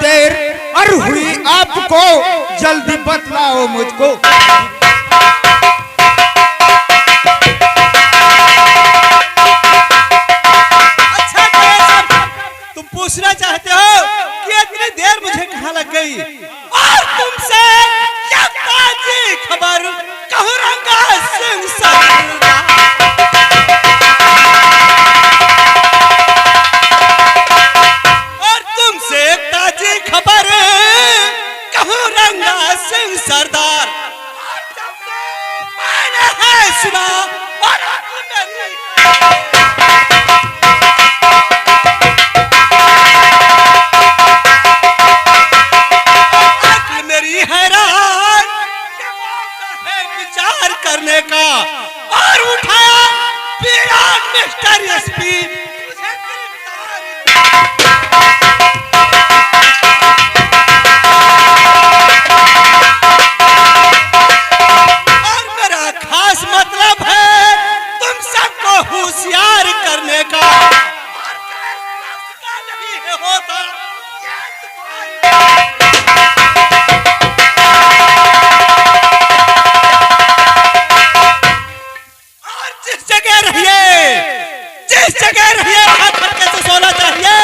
देर और हुई आपको, जल्दी बतलाओ मुझको। पूछना चाहते हो कि इतनी देर मुझे कहाँ लग गई, और तुमसे क्या ताजी खबर कहूँ रंगा सिंह सरदार। और तुमसे ताजी खबर कहूँ रंगा सिंह सरदार। मैंने है सुना और करने का, और उठाया पीड़ा मिस्टर एसपी और मेरा खास मतलब है तुम सबको होशियार करने का। नहीं होता जिस जगह रहिए हाथ पकड़ के सोना चाहिए।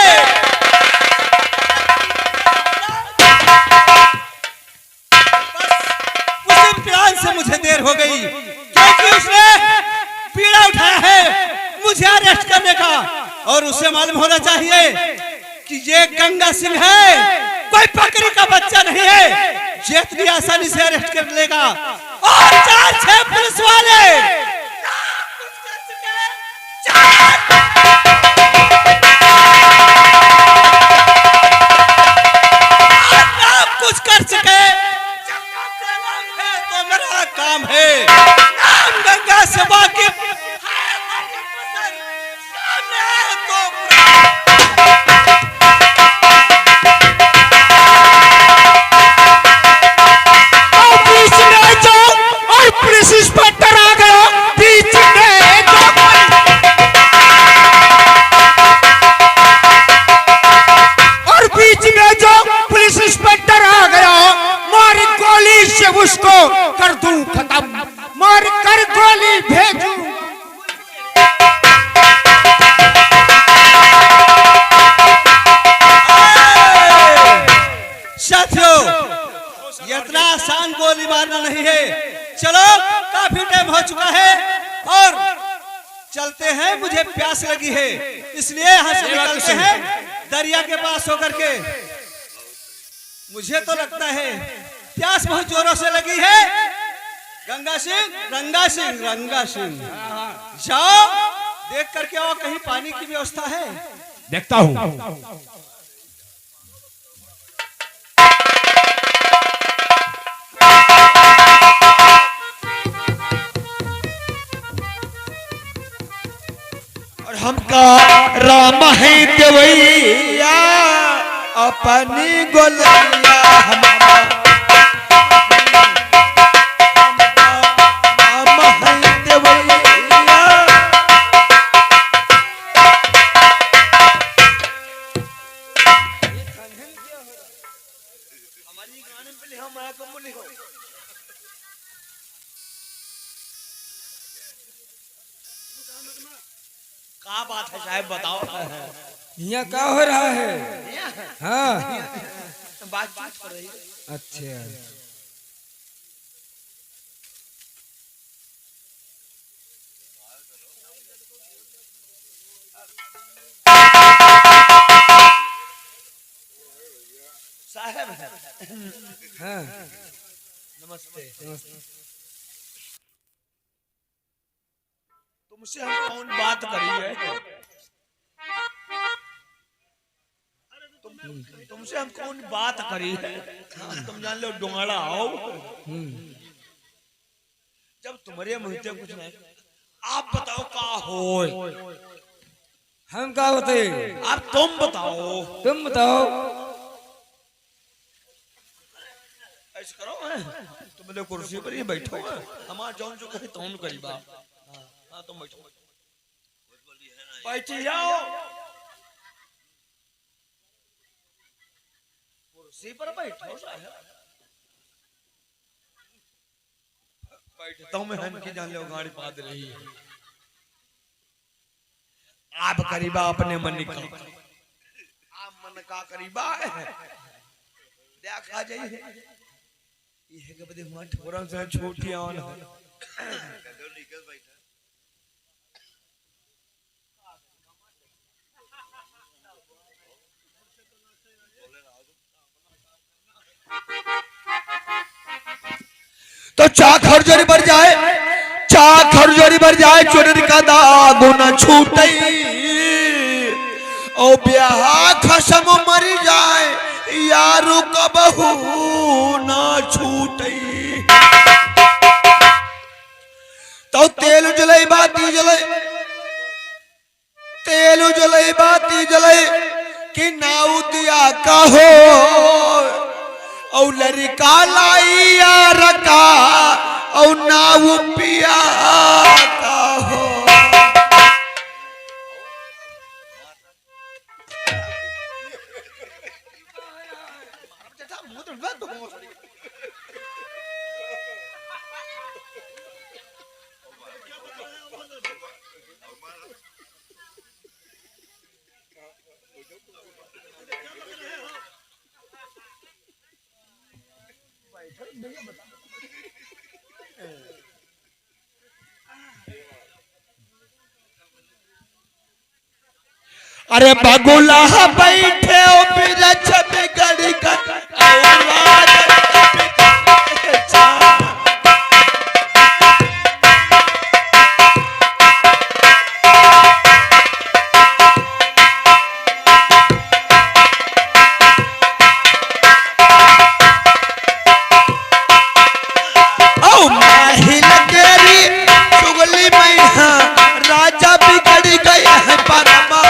बस उसी प्लान से मुझे देर हो गई, क्योंकि उसने पीड़ा उठाया है मुझे अरेस्ट करने का, और उसे मालूम होना चाहिए कि ये गंगा सिंह है, कोई बकरी का बच्चा नहीं है जो इतनी आसानी से अरेस्ट कर लेगा। और 4-6 पुलिस वाले कुछ कर सके तो मेरा काम है। नाम गंगा से वाकिफ बीच में जो और पुलिस इंस्पेक्टर आ गया बीच में जो, और बीच में जो पुलिस इंस्पेक्टर आ गया, मारी गोली से उसको कर दूं खत्म, मार कर गोली भेजूं। साथियों, इतना आसान गोली मारना नहीं है। चलो, काफी टाइम हो चुका है और चलते हैं, मुझे प्यास लगी है, इसलिए यहाँ से निकलते हैं दरिया के पास होकर के। मुझे तो लगता है प्यास बहुत जोरों से लगी है। गंगा सिंह, रंगा सिंह, रंगा सिंह, जाओ देख करके आओ कहीं पानी की व्यवस्था है। देखता हूँ। हमका राम है देवैया अपनी गोलैया, हमका राम है देवैया। हमारी गाने पे लिखो, मैं कब लिखो। क्या बात है साहब, बताओ। यहाँ क्या हो रहा है? हाँ, बातचीत कर रही। अच्छा, साहब हाँ, नमस्ते। नमस्ते। तुमसे हम कौन बात करी है? तुमसे हम कौन बात करी है? तुम जान लो डोंगड़ा आओ। जब तुम्हारे मुझे कुछ नहीं, आप बताओ का हो। हम क्या बताए? आप तुम बताओ। तुम बताओ। ऐसे करो, तुम मेरे कुर्सी पर ही बैठो, हमारा जौन जो कहे तौन करी बा। हाँ तुम बैठो, बैठ जाओ। कुर्सी पर बैठो बैठता हूँ मैं, हम की जान लो गाड़ी पाद रही है। आप करीबा अपने मन का, आप मन का करीबा है देखा जाइए ये के बदे हुआ ठोरन से छोटी आन तो चाक हरजोरी बढ़ जाए, चाक हरजोरी बढ़ जाए, चोरी का दाग न छूटे ओ ब्याह खसम मर जाए यारू कबहू न छूटे। तो तेल जले बाती जले, तेल जले बाती जले कि नाउ दिया कहो और लड़का लाई यार का और नाउ पिया का हो। अरे बगुला बैठे ओ बिरछ बिगड़ी का राजा बिगड़ गए हैं परमा।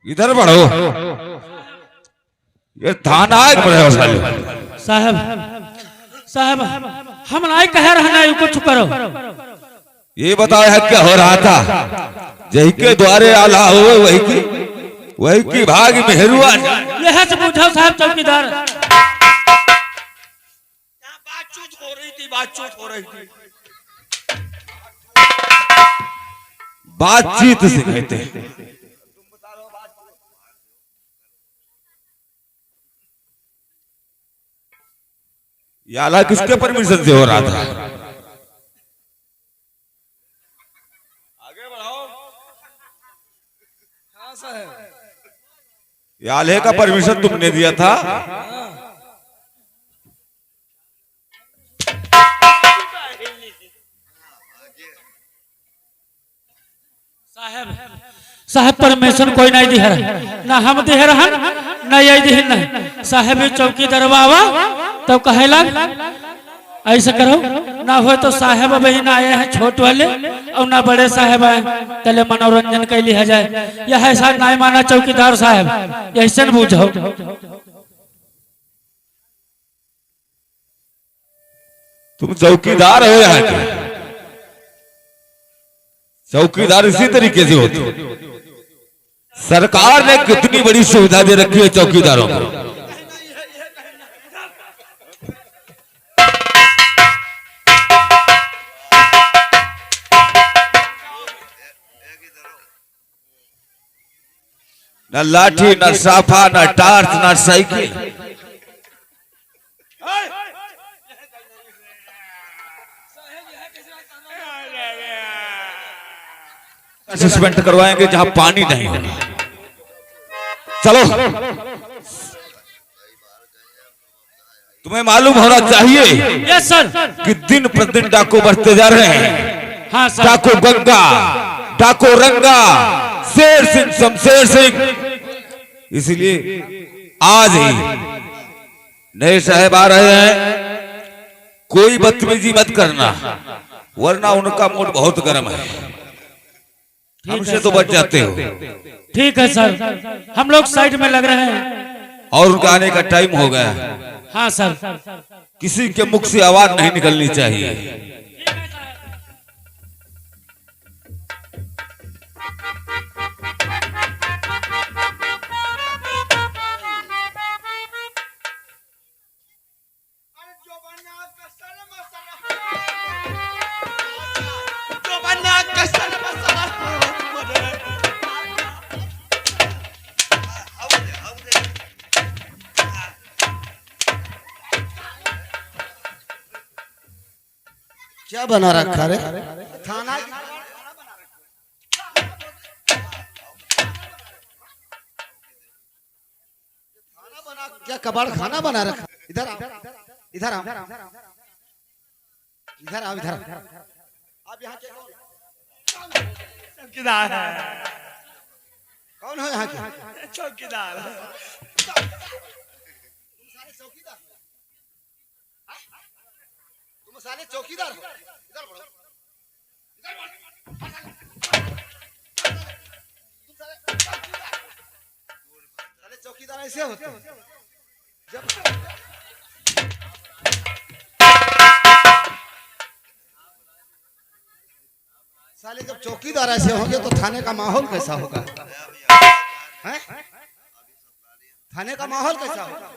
इधर बढ़ो। ये थाना है बड़े साले। साहब साहब हम नहीं कह रहे हैं कुछ करो। ये बताओ है क्या हो रहा था? जही के द्वारे आला हुए वही की भाग मेहरुआ। यह से पूछो साहब चौकीदार। बातचीत हो रही थी, बातचीत हो रही थी। बातचीत से कहते हैं। ये आला किसके परमिशन से हो रहा था? आगे बढ़ाओ। हाँ साहब, ये आले का परमिशन तुमने दिया था? साहब साहब परमिशन कोई नहीं दिया ना हम दे रहा ना ये दिही नहीं। साहब चौकीदार बाबा तो कहेला ऐसा करो ना हो तो साहब बहन आए हैं छोट वाले और ना बड़े साहब आए तले मनोरंजन के लिया जाए। यह ऐसा नहीं माना चौकीदार साहब, ऐसा बूझो। तुम चौकीदार हो यहाँ के? चौकीदार इसी तरीके से होते। सरकार ने कितनी बड़ी सुविधा दे रखी है चौकीदारों को। न लाठी, न साफा, न टार्च, न साइकिल। सस्पेंड करवाएंगे जहां पानी नहीं होगा। चलो, तुम्हें मालूम होना चाहिए यस सर कि दिन प्रतिदिन डाकू बढ़ते जा रहे हैं। हाँ सर। डाकू गंगा, डाकू रंगा, शेर सिंह, शमशेर सिंह। इसलिए आज ही नए साहब आ रहे हैं। कोई बदतमीजी मत करना, वरना उनका मूड बहुत गर्म है। हमसे तो बच जाते हो। ठीक है सर, हम लोग साइड में लग रहे हैं। और उनका आने का टाइम हो गया। हाँ सर। किसी के मुख से आवाज नहीं निकलनी चाहिए। क्या बना रखा रे? थाना बना, क्या कबाड़ खाना बना रखा? इधर आओ, इधर आओ, इधर आओ, इधर आप यहाँ के चौकीदार है। कौन हो यहाँ के? चौकीदार। तुम साले चौकीदार हो? इधर बढ़ो, इधर बढ़ो। साले चौकीदार ऐसे होते हैं। जब साले जब चौकीदार ऐसे होंगे तो थाने का माहौल कैसा होगा? हैं? थाने का माहौल कैसा होगा?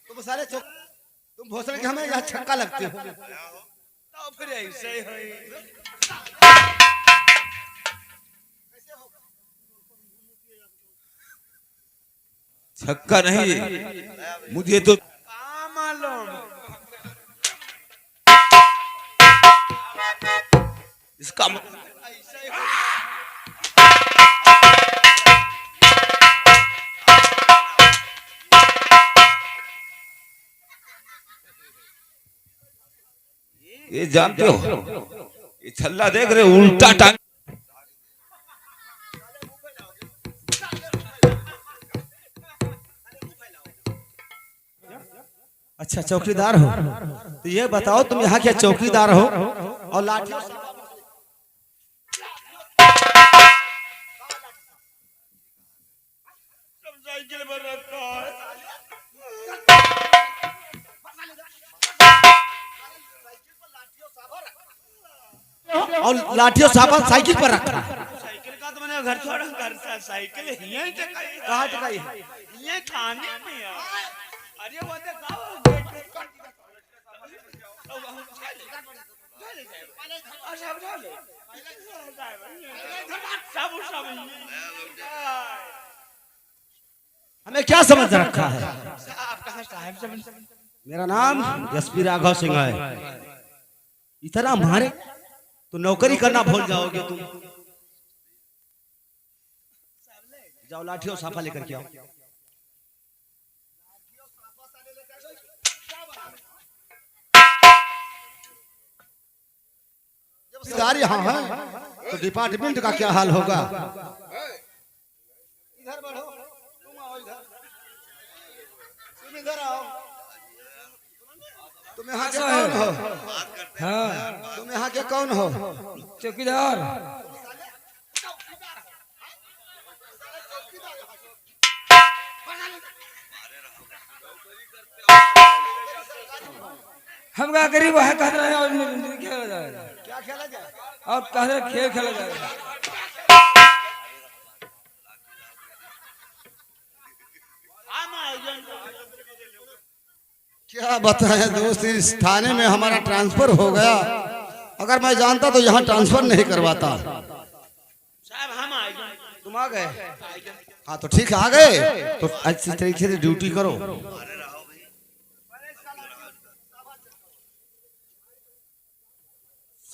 तुम सारे तुम भोसले के हमें यहाँ छक्का लगते हो। तो फिर ऐसे ही छक्का नहीं, मुझे तो मालूम। इसका ये जानते हो, ये छल्ला देख रहे उल्टा टांग। अच्छा चौकीदार हो? तो ये बताओ तुम यहाँ के चौकीदार हो और लाठी साइकिल पर रखा है। और लाठी और साफा साइकिल पर रखा है। साइकिल का तो मैंने घर छोड़ा, घर से साइकिल यहीं से कहाँ टकाई है? ये थाने में यार। अरे वो देखो हमें क्या समझ रखा है? मेरा नाम एसपी राघव सिंह है। इतना मारे तो नौकरी करना भूल जाओगे तुम। जाओ लाठी और साफा लेकर के आओ। जब सरकार यहाँ है तो डिपार्टमेंट का क्या हाल होगा? इधर बढ़ो, तुम आओ इधर, तुम इधर आओ। तुम यहाँ के कौन हो? हाँ, तुम यहाँ के कौन हो? चौकीदार। हम क्या गरीब है कह रहे हैं और खेला जाएगा। क्या खेला जाए? और कह रहे खेल खेला जाएगा। क्या बताएं दोस्त, इस थाने में हमारा ट्रांसफर हो गया। अगर मैं जानता तो यहाँ ट्रांसफर नहीं करवाता। साहब हम आ गए। तुम आ गए? हाँ तो ठीक है, आ गए तो अच्छी तरीके से ड्यूटी करो।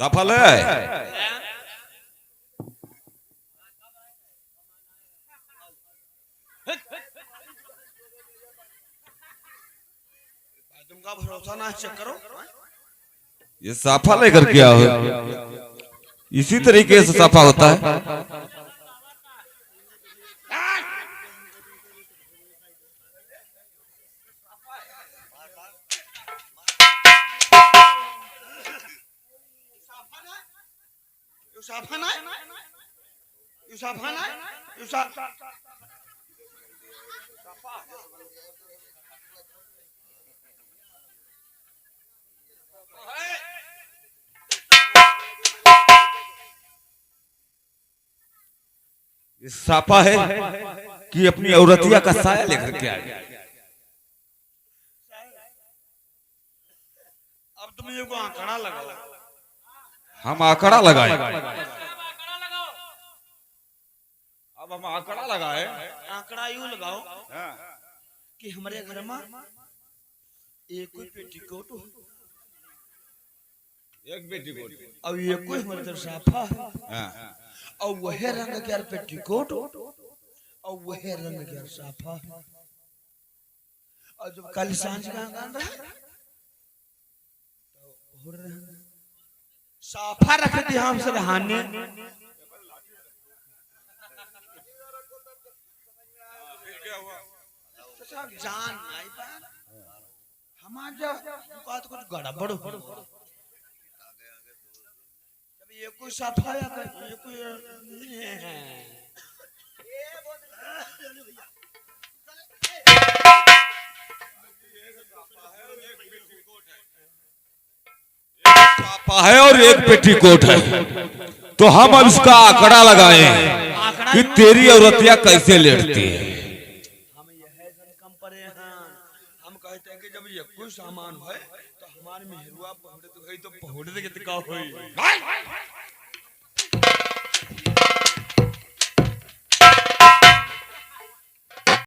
सफल है। तुमका भरोसा ना चेक करो। ये साफा लेकर के आओ। इसी तरीके से साफा होता है। साफा ना, साफा ना, ये साफा है कि अपनी औरतिया का साया लेकर के आए। अब तुम ये को आंकड़ा लगाओ। हम आंकड़ा लगाए। अब हम आंकड़ा लगाए। आंकड़ा यूं लगाओ कि हमारे घर में एक कोई पेटीकोट हो, एक बेटी को। और ये कोई हमारे तरफ साफा है, और वह रंग के यार पेटीकोट, और वह रंग के यार साफा है। और जब कल सांझ का गान रहा तो हो रहे साफा रख दिया हमसे रहाने। जान नहीं पाया हमारा बात कुछ गड़बड़ हो। जब ये कोई साफा या ये कोई साफा है और एक पेटीकोट है, तो हम अब इसका आंकड़ा लगाए कि तेरी औरतिया कैसे लेटती है। हम यह कम परे हैं। हम कहते हैं कि जब ये कोई सामान है तो हमारे मेहरुआ पहुंचे तो गई तो पहुंचे के तिका होई।